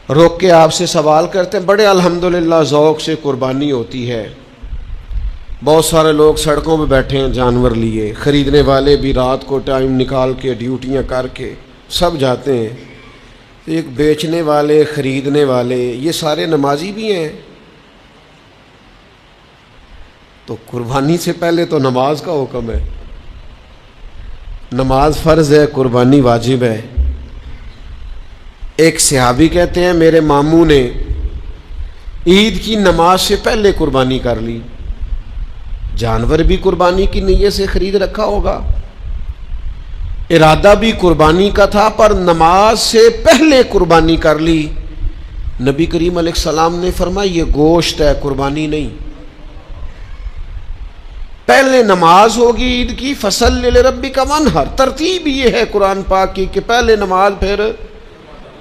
روک کے آپ سے سوال کرتے ہیں. بڑے الحمدللہ ذوق سے قربانی ہوتی ہے. بہت سارے لوگ سڑکوں پہ بیٹھے ہیں جانور لیے, خریدنے والے بھی رات کو ٹائم نکال کے ڈیوٹیاں کر کے سب جاتے ہیں. ایک بیچنے والے, خریدنے والے, یہ سارے نمازی بھی ہیں. تو قربانی سے پہلے تو نماز کا حکم ہے. نماز فرض ہے, قربانی واجب ہے. ایک صحابی کہتے ہیں میرے ماموں نے عید کی نماز سے پہلے قربانی کر لی. جانور بھی قربانی کی نیت سے خرید رکھا ہوگا, ارادہ بھی قربانی کا تھا, پر نماز سے پہلے قربانی کر لی. نبی کریم علیہ السلام نے فرمایا یہ گوشت ہے, قربانی نہیں. پہلے نماز ہوگی عید کی, فصل لربک وانحر. ترتیب یہ ہے قرآن پاک کی کہ پہلے نماز, پھر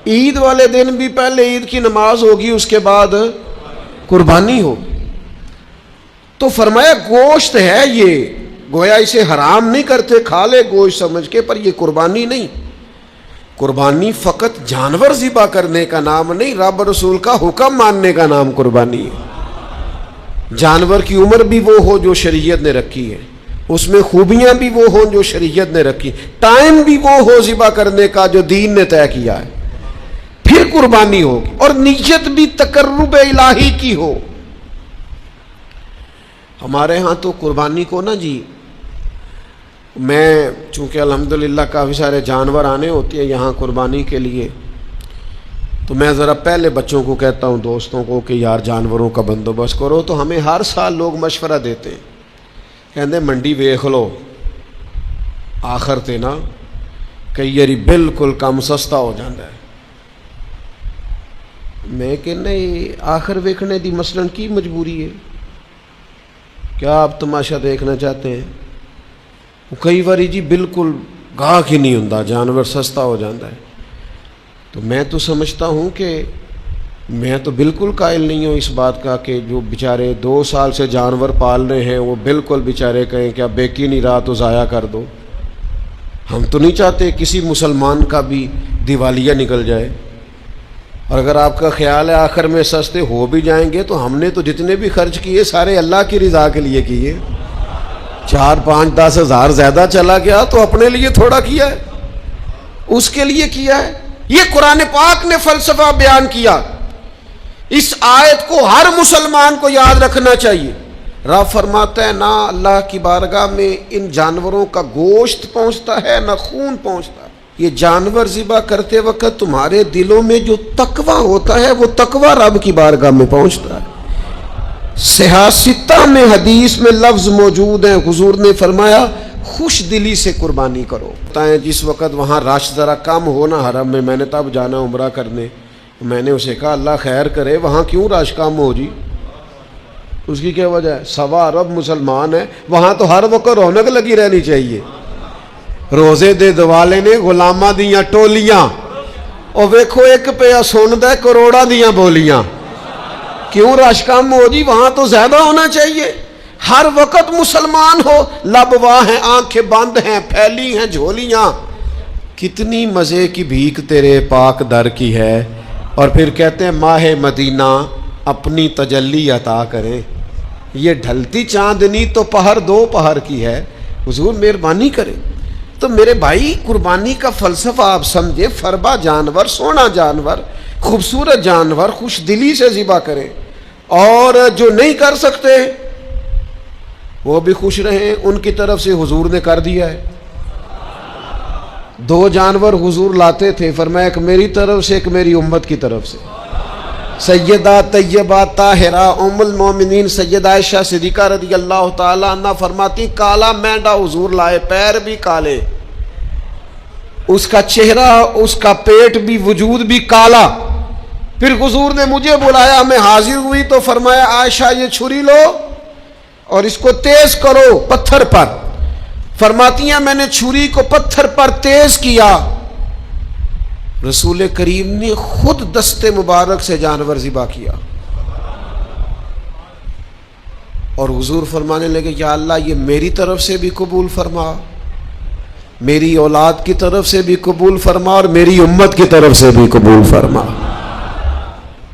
عید والے دن بھی پہلے عید کی نماز ہوگی, اس کے بعد قربانی ہوگی. تو فرمایا گوشت ہے یہ, گویا اسے حرام نہیں کرتے, کھا لے گوشت سمجھ کے, پر یہ قربانی نہیں. قربانی فقط جانور ذبح کرنے کا نام نہیں, رب رسول کا حکم ماننے کا نام قربانی ہے. جانور کی عمر بھی وہ ہو جو شریعت نے رکھی ہے, اس میں خوبیاں بھی وہ ہوں جو شریعت نے رکھی, ٹائم بھی وہ ہو ذبح کرنے کا جو دین نے طے کیا ہے, پھر قربانی ہوگی. اور نیت بھی تقرب الہی کی ہو. ہمارے ہاں تو قربانی کو نا جی, میں چونکہ الحمدللہ کافی سارے جانور آنے ہوتے ہیں یہاں قربانی کے لیے, تو میں ذرا پہلے بچوں کو کہتا ہوں, دوستوں کو, کہ یار جانوروں کا بندوبست کرو. تو ہمیں ہر سال لوگ مشورہ دیتے ہیں, کہتے منڈی ویکھ لو آخر تے نا کئی یاری بالکل کم سستا ہو جاتا ہے. میں کہ نہیں, آخر ویکھنے دی مثلاً کی مجبوری ہے, کیا آپ تماشا دیکھنا چاہتے ہیں؟ کئی باری جی بالکل گاہک ہی نہیں ہوندا, جانور سستا ہو جاتا ہے. تو میں تو سمجھتا ہوں کہ میں تو بالکل قائل نہیں ہوں اس بات کا کہ جو بیچارے 2 سال سے جانور پال رہے ہیں وہ بالکل بیچارے کہیں کہ اب بیکی نہیں رہا تو ضائع کر دو. ہم تو نہیں چاہتے کسی مسلمان کا بھی دیوالیہ نکل جائے. اور اگر آپ کا خیال ہے آخر میں سستے ہو بھی جائیں گے, تو ہم نے تو جتنے بھی خرچ کیے سارے اللہ کی رضا کے لیے کیے. 4, 5, 10 ہزار زیادہ چلا گیا تو اپنے لیے تھوڑا کیا ہے, اس کے لیے کیا ہے. یہ قرآن پاک نے فلسفہ بیان کیا. اس آیت کو ہر مسلمان کو یاد رکھنا چاہیے. رب فرماتا ہے نہ اللہ کی بارگاہ میں ان جانوروں کا گوشت پہنچتا ہے نہ خون پہنچتا ہے. یہ جانور ذبح کرتے وقت تمہارے دلوں میں جو تقوی ہوتا ہے وہ تقوی رب کی بارگاہ میں پہنچتا ہے. صحیح 6 میں حدیث میں لفظ موجود ہیں, حضور نے فرمایا خوش دلی سے قربانی کرو. جس وقت وہاں رش ذرا کم ہونا حرم میں, میں نے تب جانا عمرہ کرنے, میں نے اسے کہا اللہ خیر کرے وہاں کیوں رش کم ہو جی. اس کی کیا وجہ ہے؟ 1.25 ارب مسلمان ہیں, وہاں تو ہر وقت رونق لگی رہنی چاہیے. روزے دے دوالے نے غلاماں دیاں ٹولیاں, اور ویکھو ایک پیا سندا ہے کروڑاں دیاں بولیاں. کیوں رش کم ہو جی؟ وہاں تو زیادہ ہونا چاہیے. ہر وقت مسلمان ہو, لب واہ ہیں, آنکھیں بند ہیں, پھیلی ہیں جھولیاں. کتنی مزے کی بھیک تیرے پاک در کی ہے. اور پھر کہتے ہیں ماہ مدینہ اپنی تجلی عطا کرے. یہ ڈھلتی چاندنی تو پہر 2 پہر کی ہے, حضور مہربانی کرے. تو میرے بھائی قربانی کا فلسفہ آپ سمجھے, فربا جانور, سونا جانور, خوبصورت جانور خوش دلی سے ذبح کریں, اور جو نہیں کر سکتے وہ بھی خوش رہیں. ان کی طرف سے حضور نے کر دیا ہے. 2 جانور حضور لاتے تھے, فرمایا ایک میری طرف سے ایک میری امت کی طرف سے. سیدہ طیبہ طاہرہ ام المومنین سیدہ عائشہ صدیقہ رضی اللہ تعالی عنہ فرماتی کالا مینڈا حضور لائے, پیر بھی کالے, اس کا چہرہ, اس کا پیٹ بھی, وجود بھی کالا. پھر حضور نے مجھے بلایا, میں حاضر ہوئی تو فرمایا عائشہ یہ چھری لو اور اس کو تیز کرو پتھر پر. فرماتی ہیں میں نے چھری کو پتھر پر تیز کیا, رسول کریم نے خود دست مبارک سے جانور ذبح کیا, اور حضور فرمانے لگے یا اللہ یہ میری طرف سے بھی قبول فرما, میری اولاد کی طرف سے بھی قبول فرما, اور میری امت کی طرف سے بھی قبول فرما.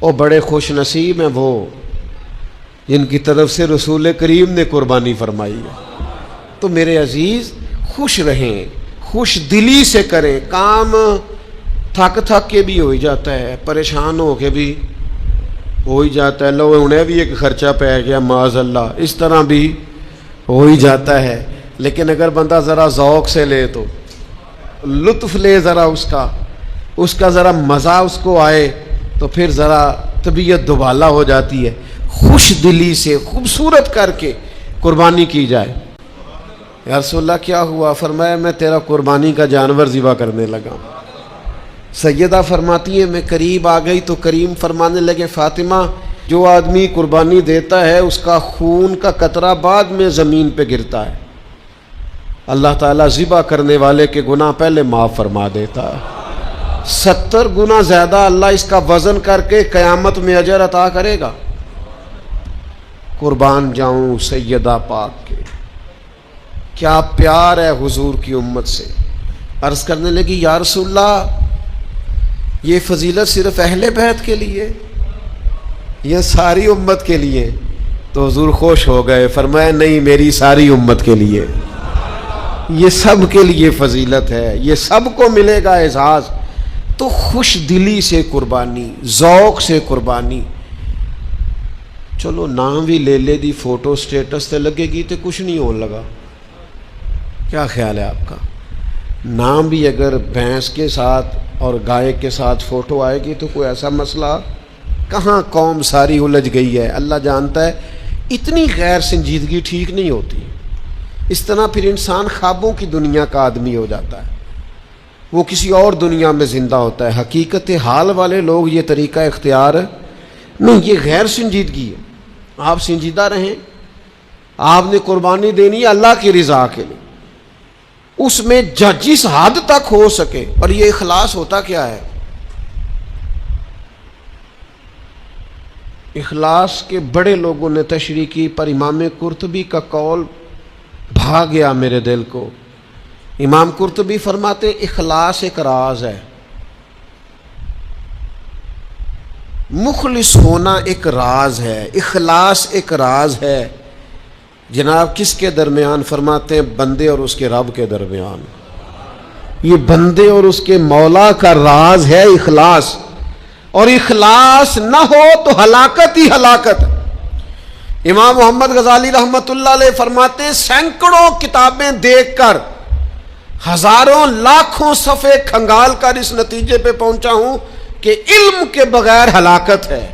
اور بڑے خوش نصیب ہیں وہ جن کی طرف سے رسول کریم نے قربانی فرمائی ہے۔ تو میرے عزیز خوش رہیں، خوش دلی سے کریں۔ کام تھک کے بھی ہو ہی جاتا ہے، پریشان ہو کے بھی ہو ہی جاتا ہے، لو انہیں بھی ایک خرچہ پہ گیا معاذ اللہ، اس طرح بھی ہو ہی جاتا ہے۔ لیکن اگر بندہ ذرا ذوق سے لے تو لطف لے، ذرا اس کا ذرا مزہ اس کو آئے، تو پھر ذرا طبیعت دوبالا ہو جاتی ہے۔ خوش دلی سے خوبصورت کر کے قربانی کی جائے۔ یا رسول اللہ کیا ہوا؟ فرمایا میں تیرا قربانی کا جانور ذبح کرنے لگا۔ سیدہ فرماتی ہے میں قریب آ گئی تو کریم فرمانے لگے فاطمہ جو آدمی قربانی دیتا ہے اس کا خون کا قطرہ بعد میں زمین پہ گرتا ہے، اللہ تعالیٰ ذبح کرنے والے کے گناہ پہلے معاف فرما دیتا ہے، 70 گنا زیادہ اللہ اس کا وزن کر کے قیامت میں اجر عطا کرے گا۔ قربان جاؤں سیدہ پاک کے، کیا پیار ہے حضور کی امت سے۔ عرض کرنے لگی یا رسول اللہ یہ فضیلت صرف اہل بیت کے لیے، یہ ساری امت کے لیے؟ تو حضور خوش ہو گئے، فرمایا نہیں میری ساری امت کے لیے، یہ سب کے لیے فضیلت ہے، یہ سب کو ملے گا اعزاز۔ تو خوش دلی سے قربانی، ذوق سے قربانی۔ چلو نام بھی لے لے دی، فوٹو سٹیٹس تے لگے گی تو کچھ نہیں ہون لگا، کیا خیال ہے آپ کا؟ نام بھی اگر بھینس کے ساتھ اور گائے کے ساتھ فوٹو آئے گی تو کوئی ایسا مسئلہ کہاں؟ قوم ساری الجھ گئی ہے، اللہ جانتا ہے۔ اتنی غیر سنجیدگی ٹھیک نہیں ہوتی، اس طرح پھر انسان خوابوں کی دنیا کا آدمی ہو جاتا ہے، وہ کسی اور دنیا میں زندہ ہوتا ہے۔ حقیقت حال والے لوگ یہ طریقہ اختیار نہیں، یہ غیر سنجیدگی ہے۔ آپ سنجیدہ رہیں، آپ نے قربانی دینی ہے اللہ کی رضا کے لیے، اس میں جس حد تک ہو سکے۔ اور یہ اخلاص ہوتا کیا ہے؟ اخلاص کے بڑے لوگوں نے تشریح کی، پر امام قرطبی کا قول بھا گیا میرے دل کو۔ امام قرطبی فرماتے اخلاص ایک راز ہے، مخلص ہونا ایک راز ہے، اخلاص ایک راز ہے۔ جناب کس کے درمیان؟ فرماتے ہیں بندے اور اس کے رب کے درمیان۔ یہ بندے اور اس کے مولا کا راز ہے اخلاص، اور اخلاص نہ ہو تو ہلاکت ہی ہلاکت۔ امام محمد غزالی رحمۃ اللہ علیہ فرماتے ہیں سینکڑوں کتابیں دیکھ کر، ہزاروں لاکھوں صفحے کھنگال کر اس نتیجے پہ پہنچا ہوں کہ علم کے بغیر ہلاکت ہے،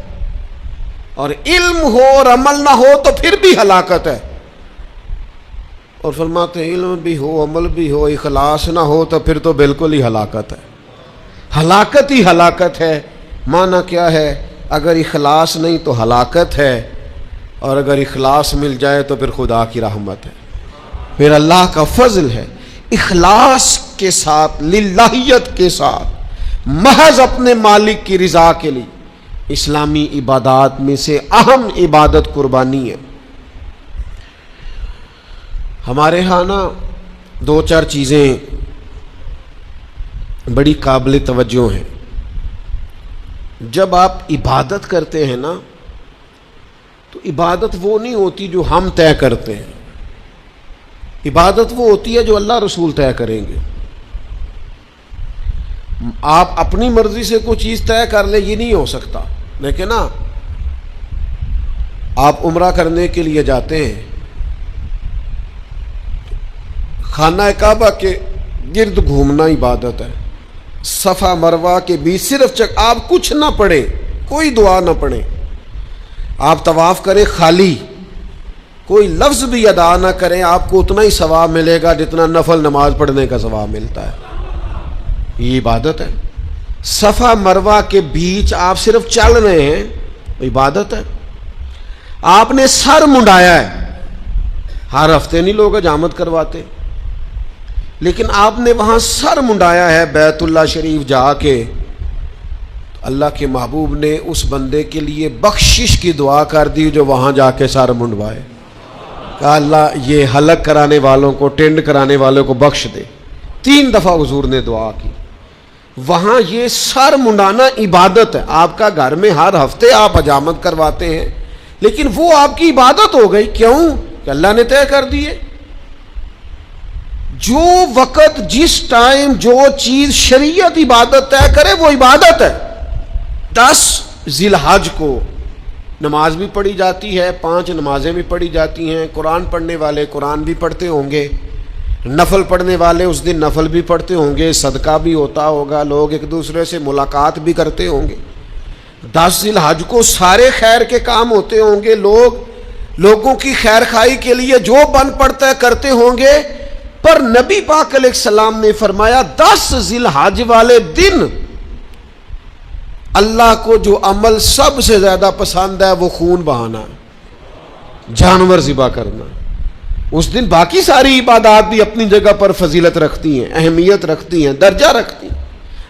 اور علم ہو اور عمل نہ ہو تو پھر بھی ہلاکت ہے۔ اور فرماتے ہیں علم بھی ہو عمل بھی ہو اخلاص نہ ہو تو پھر تو بالکل ہی ہلاکت ہے، ہلاکت ہی ہلاکت ہے۔ معنی کیا ہے؟ اگر اخلاص نہیں تو ہلاکت ہے، اور اگر اخلاص مل جائے تو پھر خدا کی رحمت ہے، پھر اللہ کا فضل ہے۔ اخلاص کے ساتھ، للہیت کے ساتھ، محض اپنے مالک کی رضا کے لیے، اسلامی عبادات میں سے اہم عبادت قربانی ہے۔ ہمارے ہاں نا 2-4 چیزیں بڑی قابل توجہ ہیں۔ جب آپ عبادت کرتے ہیں نا تو عبادت وہ نہیں ہوتی جو ہم طے کرتے ہیں، عبادت وہ ہوتی ہے جو اللہ رسول طے کریں گے۔ آپ اپنی مرضی سے کوئی چیز طے کر لیں، یہ نہیں ہو سکتا۔ لیکن نا آپ عمرہ کرنے کے لیے جاتے ہیں، خانہ کعبہ کے گرد گھومنا عبادت ہے، صفا مروہ کے بیچ صرف آپ کچھ نہ پڑھیں، کوئی دعا نہ پڑھیں، آپ طواف کریں خالی، کوئی لفظ بھی ادا نہ کریں، آپ کو اتنا ہی ثواب ملے گا جتنا نفل نماز پڑھنے کا ثواب ملتا ہے۔ یہ عبادت ہے۔ صفا مروہ کے بیچ آپ صرف چل رہے ہیں، عبادت ہے۔ آپ نے سر منڈایا ہے، ہر ہفتے نہیں لوگ حجامت کرواتے، لیکن آپ نے وہاں سر منڈایا ہے بیت اللہ شریف جا کے، اللہ کے محبوب نے اس بندے کے لیے بخشش کی دعا کر دی جو وہاں جا کے سر منڈوائے، کہا اللہ یہ حلق کرانے والوں کو، ٹینڈ کرانے والوں کو بخش دے۔ 3 دفعہ حضور نے دعا کی۔ وہاں یہ سر منڈانا عبادت ہے. آپ کا گھر میں ہر ہفتے آپ حجامت کرواتے ہیں، لیکن وہ آپ کی عبادت ہو گئی. کیوں؟ کہ اللہ نے طے کر دی ہے. جو وقت جس ٹائم جو چیز شریعت عبادت طے کرے وہ عبادت ہے. 10 ذی الحج کو نماز بھی پڑھی جاتی ہے، 5 نمازیں بھی پڑھی جاتی ہیں. قرآن پڑھنے والے قرآن بھی پڑھتے ہوں گے، نفل پڑھنے والے اس دن نفل بھی پڑھتے ہوں گے، صدقہ بھی ہوتا ہوگا، لوگ ایک دوسرے سے ملاقات بھی کرتے ہوں گے. 10 ذی الحج کو سارے خیر کے کام ہوتے ہوں گے، لوگوں کی خیر خائی کے لیے جو بن پڑتا ہے کرتے ہوں گے. پر نبی پاک علیہ السلام نے فرمایا 10 ذی الحج والے دن اللہ کو جو عمل سب سے زیادہ پسند ہے وہ خون بہانا، جانور ذبح کرنا. اس دن باقی ساری عبادات بھی اپنی جگہ پر فضیلت رکھتی ہیں، اہمیت رکھتی ہیں، درجہ رکھتی ہیں.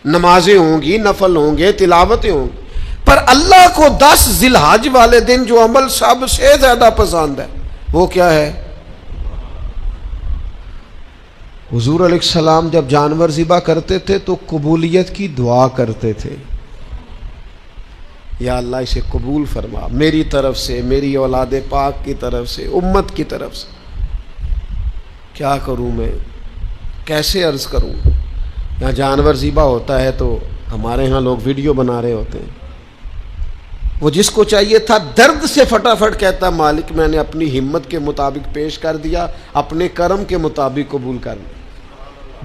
نمازیں ہوں گی، نفل ہوں گے، تلاوتیں ہوں گی. پر اللہ کو 10 ذی الحج والے دن جو عمل سب سے زیادہ پسند ہے وہ کیا ہے؟ حضور علیہ السلام جب جانور ذبح کرتے تھے تو قبولیت کی دعا کرتے تھے. یا اللہ اسے قبول فرما میری طرف سے، میری اولاد پاک کی طرف سے، امت کی طرف سے. کیا کروں میں، کیسے عرض کروں؟ یہاں جانور ذبح ہوتا ہے تو ہمارے ہاں لوگ ویڈیو بنا رہے ہوتے ہیں. وہ جس کو چاہیے تھا درد سے فٹافٹ کہتا مالک میں نے اپنی ہمت کے مطابق پیش کر دیا، اپنے کرم کے مطابق قبول کر لیا.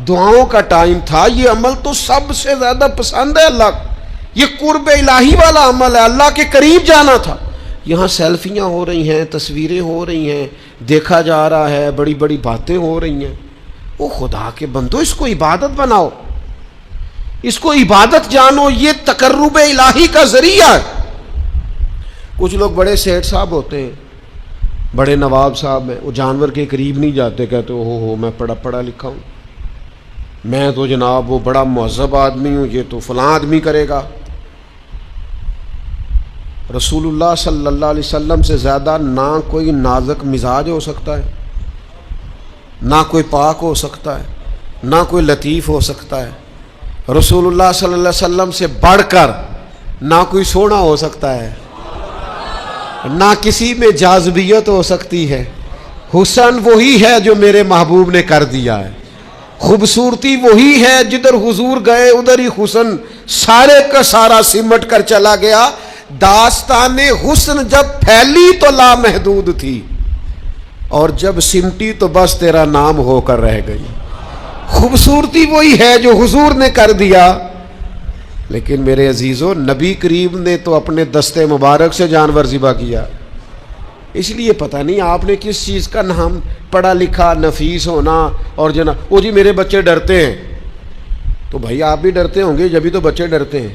دعاؤں کا ٹائم تھا. یہ عمل تو سب سے زیادہ پسند ہے اللہ کو، یہ قرب الہی والا عمل ہے، اللہ کے قریب جانا تھا. یہاں سیلفیاں ہو رہی ہیں، تصویریں ہو رہی ہیں، دیکھا جا رہا ہے، بڑی بڑی باتیں ہو رہی ہیں. وہ خدا کے بندو اس کو عبادت بناؤ، اس کو عبادت جانو، یہ تقرب الہی کا ذریعہ ہے. کچھ لوگ بڑے سیٹ صاحب ہوتے ہیں، بڑے نواب صاحب ہیں، وہ جانور کے قریب نہیں جاتے، کہتے ہو میں پڑھا لکھا ہوں، میں تو جناب وہ بڑا مہذب آدمی ہوں، یہ تو فلاں آدمی کرے گا. رسول اللہ صلی اللہ علیہ وسلم سے زیادہ نہ کوئی نازک مزاج ہو سکتا ہے، نہ کوئی پاک ہو سکتا ہے، نہ کوئی لطیف ہو سکتا ہے. رسول اللہ صلی اللہ علیہ وسلم سے بڑھ کر نہ کوئی سونا ہو سکتا ہے، نہ کسی میں جاذبیت ہو سکتی ہے. حسن وہی ہے جو میرے محبوب نے کر دیا ہے، خوبصورتی وہی ہے جدھر حضور گئے ادھر ہی حسن سارے کا سارا سمٹ کر چلا گیا. داستان حسن جب پھیلی تو لامحدود تھی، اور جب سمٹی تو بس تیرا نام ہو کر رہ گئی. خوبصورتی وہی ہے جو حضور نے کر دیا. لیکن میرے عزیزو، نبی کریم نے تو اپنے دستے مبارک سے جانور ذبح کیا. اس لیے پتہ نہیں آپ نے کس چیز کا نام پڑھا لکھا نفیس ہونا اور جناب وہ جی میرے بچے ڈرتے ہیں. تو بھائی آپ بھی ڈرتے ہوں گے جبھی تو بچے ڈرتے ہیں.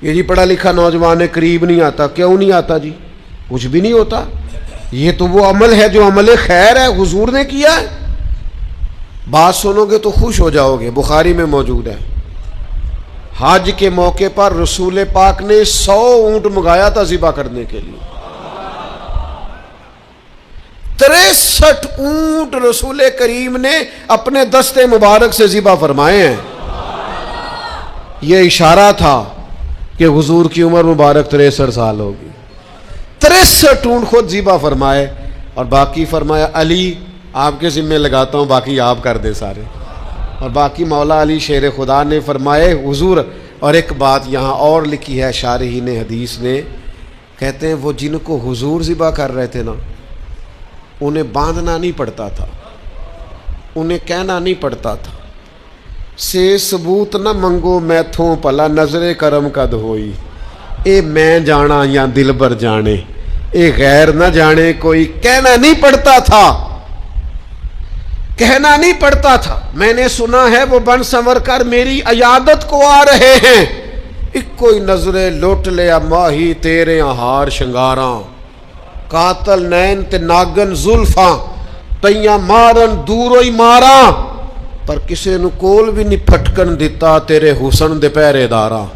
یہ جی پڑھا لکھا نوجوان قریب نہیں آتا، کیوں نہیں آتا جی؟ کچھ بھی نہیں ہوتا. یہ تو وہ عمل ہے جو عمل خیر ہے، حضور نے کیا ہے. بات سنو گے تو خوش ہو جاؤ گے، بخاری میں موجود ہے. حج کے موقع پر رسول پاک نے 100 اونٹ منگایا تھا ذبح کرنے کے لیے. 63 اونٹ رسول کریم نے اپنے دستے مبارک سے ذبح فرمائے ہیں. یہ اشارہ تھا کہ حضور کی عمر مبارک 63 سال ہوگی. 63 اونٹ خود ذبح فرمائے، اور باقی فرمایا علی آپ کے ذمہ لگاتا ہوں، باقی آپ کر دے سارے. اور باقی مولا علی شیر خدا نے فرمائے حضور. اور ایک بات یہاں اور لکھی ہے شارحین حدیث نے، کہتے ہیں وہ جن کو حضور ذبح کر رہے تھے نا، انہیں باندھنا نہیں پڑتا تھا، انہیں کہنا نہیں پڑتا تھا سے ثبوت نہ منگو میتھوں پلا نظر کرم قد ہوئی. اے میں جانا یا دل بر جانے، اے غیر نہ جانے کوئی. کہنا نہیں پڑتا تھا، کہنا نہیں پڑتا تھا. میں نے سنا ہے وہ بن سنور کر میری عیادت کو آ رہے ہیں. ایک کوئی نظرے لوٹ لیا ماہی تیرے ہار شنگاراں، قاتل نین تے ناگن زلفاں تیاں مارن دوروں ہی ماراں. پر کسے نو کول بھی نہیں پھٹکن دیتا تیرے حسن دے پہرے داراں.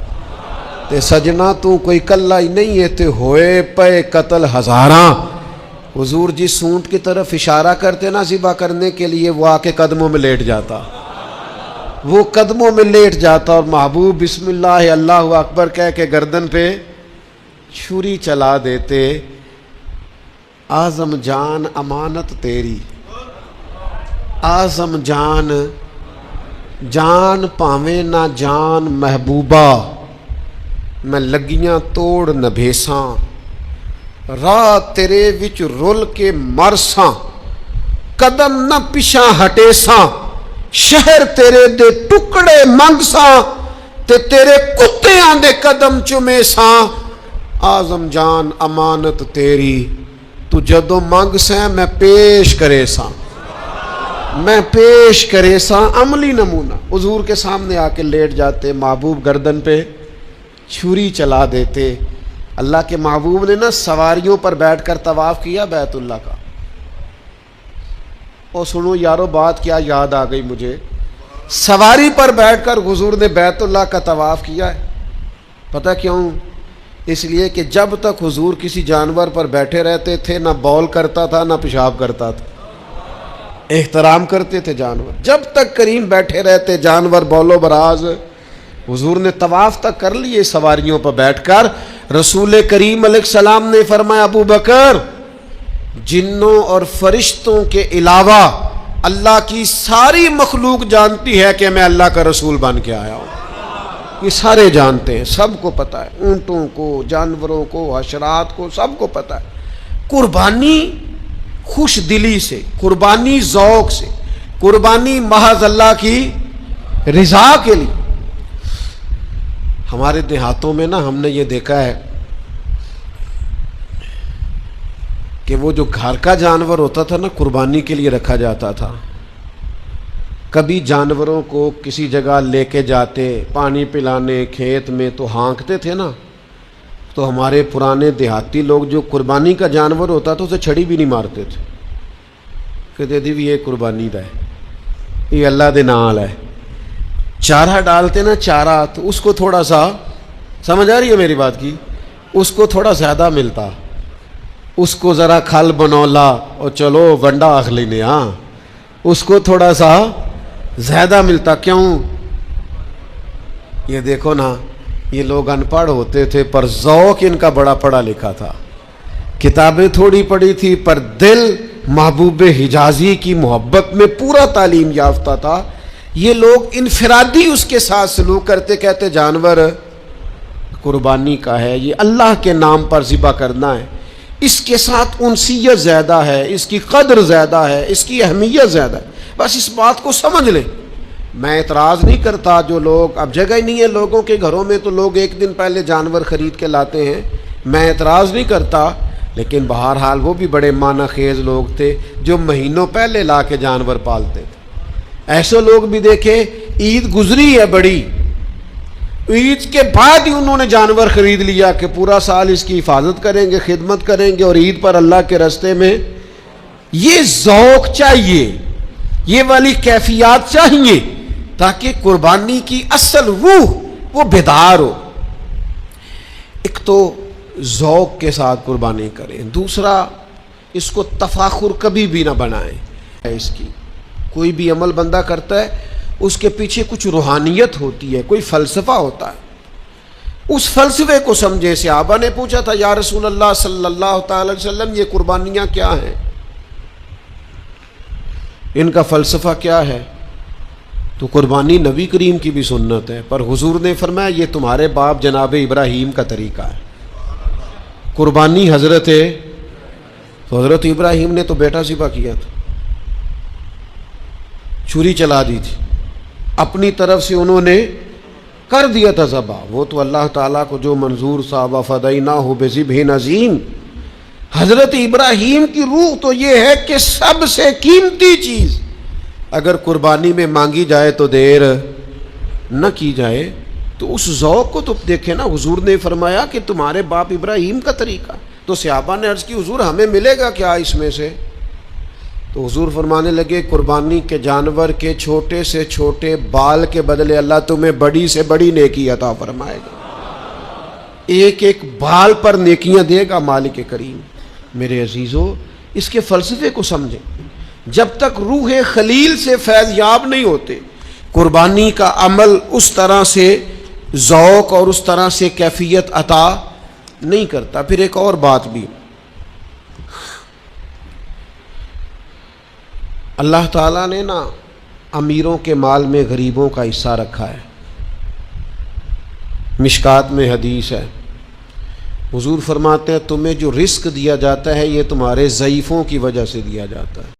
تے سجنا تو کوئی کلا ہی نہیں ہے تے ہوئے پے قتل ہزاراں. حضور جس سونٹ کی طرف اشارہ کرتے نا ذبح کرنے کے لیے، وہ آ کے قدموں میں لیٹ جاتا. وہ قدموں میں لیٹ جاتا اور محبوب بسم اللہ اللہ اکبر کہہ کے گردن پہ چھری چلا دیتے. اعظم جان امانت تیری، اعظم جان، جان پاویں نہ جان محبوبہ، میں لگیاں توڑ نبھیساں، راہ تیرے وچ رول کے مرساں، قدم نہ پیچھا ہٹیساں، شہر تیرے دے ٹکڑے منگساں تے تیرے کتیاں دے قدم چومیساں. اعظم جان امانت تیری، تو جدو منگ سیں میں پیش کرے ساں، میں پیش کرے ساں. عملی نمونہ حضور کے سامنے آ کے لیٹ جاتے، محبوب گردن پہ چھری چلا دیتے. اللہ کے محبوب نے نا سواریوں پر بیٹھ کر طواف کیا بیت اللہ کا. اور سنو یارو بات کیا یاد آ گئی مجھے، سواری پر بیٹھ کر حضور نے بیت اللہ کا طواف کیا ہے. پتہ کیوں؟ اس لیے کہ جب تک حضور کسی جانور پر بیٹھے رہتے تھے نہ بول کرتا تھا نہ پیشاب کرتا تھا. احترام کرتے تھے جانور. جب تک کریم بیٹھے رہتے جانور بولو براز. حضور نے طواف تک کر لیے سواریوں پر بیٹھ کر. رسول کریم علیہ السلام نے فرمایا ابو بکر، جنوں اور فرشتوں کے علاوہ اللہ کی ساری مخلوق جانتی ہے کہ میں اللہ کا رسول بن کے آیا ہوں. یہ سارے جانتے ہیں، سب کو پتہ ہے، اونٹوں کو، جانوروں کو، حشرات کو، سب کو پتہ ہے. قربانی خوش دلی سے، قربانی ذوق سے، قربانی محض اللہ کی رضا کے لیے. ہمارے دیہاتوں میں نا ہم نے یہ دیکھا ہے کہ وہ جو گھر کا جانور ہوتا تھا نا قربانی کے لیے رکھا جاتا تھا. کبھی جانوروں کو کسی جگہ لے کے جاتے پانی پلانے کھیت میں تو ہانکتے تھے نا، تو ہمارے پرانے دیہاتی لوگ جو قربانی کا جانور ہوتا تھا اسے چھڑی بھی نہیں مارتے تھے. کہتے تھے بھی یہ قربانی دا ہے، یہ اللہ دے نال ہے. چارہ ڈالتے نا چارہ، تو اس کو تھوڑا سا، سمجھ آ رہی ہے میری بات کی، اس کو تھوڑا زیادہ ملتا. اس کو ذرا کھل بنولا اور چلو ونڈا آخ لینے، ہاں اس کو تھوڑا سا زیادہ ملتا. کیوں؟ یہ دیکھو نا، یہ لوگ ان پڑھ ہوتے تھے پر ذوق ان کا بڑا پڑھا لکھا تھا. کتابیں تھوڑی پڑھی تھی پر دل محبوب حجازی کی محبت میں پورا تعلیم یافتہ تھا. یہ لوگ انفرادی اس کے ساتھ سلوک کرتے، کہتے جانور قربانی کا ہے، یہ اللہ کے نام پر ذبح کرنا ہے، اس کے ساتھ انسیت زیادہ ہے، اس کی قدر زیادہ ہے، اس کی اہمیت زیادہ ہے. بس اس بات کو سمجھ لیں. میں اعتراض نہیں کرتا جو لوگ، اب جگہ ہی نہیں ہے لوگوں کے گھروں میں تو لوگ ایک دن پہلے جانور خرید کے لاتے ہیں، میں اعتراض نہیں کرتا، لیکن بہرحال وہ بھی بڑے معنی خیز لوگ تھے جو مہینوں پہلے لا کے جانور پالتے تھے. ایسے لوگ بھی دیکھیں، عید گزری ہے بڑی، عید کے بعد ہی انہوں نے جانور خرید لیا کہ پورا سال اس کی حفاظت کریں گے، خدمت کریں گے، اور عید پر اللہ کے راستے میں. یہ ذوق چاہیے، یہ والی کیفیات چاہیے تاکہ قربانی کی اصل روح وہ بیدار ہو. ایک تو ذوق کے ساتھ قربانی کریں، دوسرا اس کو تفاخر کبھی بھی نہ بنائیں. اس کی کوئی بھی عمل بندہ کرتا ہے اس کے پیچھے کچھ روحانیت ہوتی ہے، کوئی فلسفہ ہوتا ہے، اس فلسفے کو سمجھے. صحابہ نے پوچھا تھا یا رسول اللہ صلی اللہ تعالی علیہ وسلم یہ قربانیاں کیا ہیں، ان کا فلسفہ کیا ہے؟ تو قربانی نبی کریم کی بھی سنت ہے، پر حضور نے فرمایا یہ تمہارے باپ جناب ابراہیم کا طریقہ ہے. قربانی تو حضرت ابراہیم نے تو بیٹا ذبح کیا تھا، چھری چلا دی تھی، اپنی طرف سے انہوں نے کر دیا تھا ذبح. وہ تو اللہ تعالیٰ کو جو منظور صاحب فدیناہ بذبح عظیم. حضرت ابراہیم کی روح تو یہ ہے کہ سب سے قیمتی چیز اگر قربانی میں مانگی جائے تو دیر نہ کی جائے. تو اس ذوق کو تو دیکھیں نا، حضور نے فرمایا کہ تمہارے باپ ابراہیم کا طریقہ. تو صحابہ نے عرض کی حضور ہمیں ملے گا کیا اس میں سے؟ تو حضور فرمانے لگے قربانی کے جانور کے چھوٹے سے چھوٹے بال کے بدلے اللہ تمہیں بڑی سے بڑی نیکی عطا فرمائے گا. ایک ایک بال پر نیکیاں دے گا مالک کریم. میرے عزیزو، اس کے فلسفے کو سمجھیں. جب تک روح خلیل سے فیض یاب نہیں ہوتے قربانی کا عمل اس طرح سے ذوق اور اس طرح سے کیفیت عطا نہیں کرتا۔ پھر ایک اور بات بھی، اللہ تعالیٰ نے نا امیروں کے مال میں غریبوں کا حصہ رکھا ہے۔ مشکات میں حدیث ہے، حضور فرماتے ہیں تمہیں جو رزق دیا جاتا ہے یہ تمہارے ضعیفوں کی وجہ سے دیا جاتا ہے۔